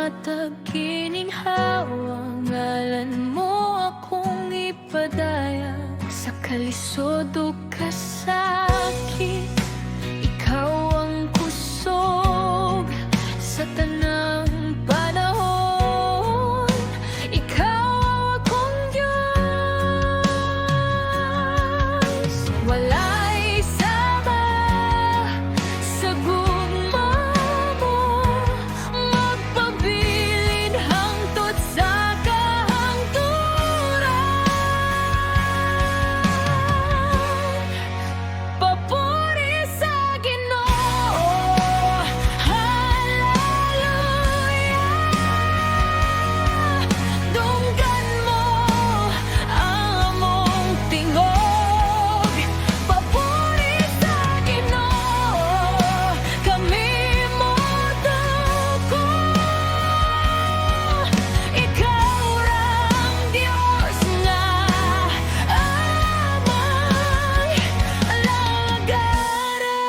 matag kininhawa, ngalan mo akong ipadaya. Sa kalisod o kasakit, ikaw ang kusog sa tanang panahon. Ikaw akong Diyos, wala'y sama sa gugma mo. Magpabilin hangtod sa kahangturan. Papuri sa Ginoo, hallelujah. Dunggan mo ang among tingog. Papuri sa Ginoo, kami mo dako. Ikaw rang Diyos nga amang lagaran.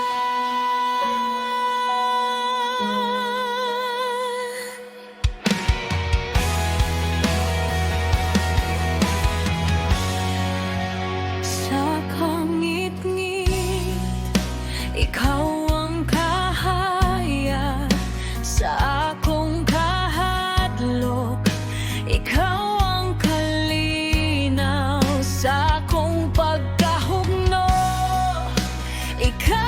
Sa kangit-ngit, ikaw ang kahaya. Sa akong kahadlok, ikaw ang kalinaw. Sa akong pagkahugno, ikaw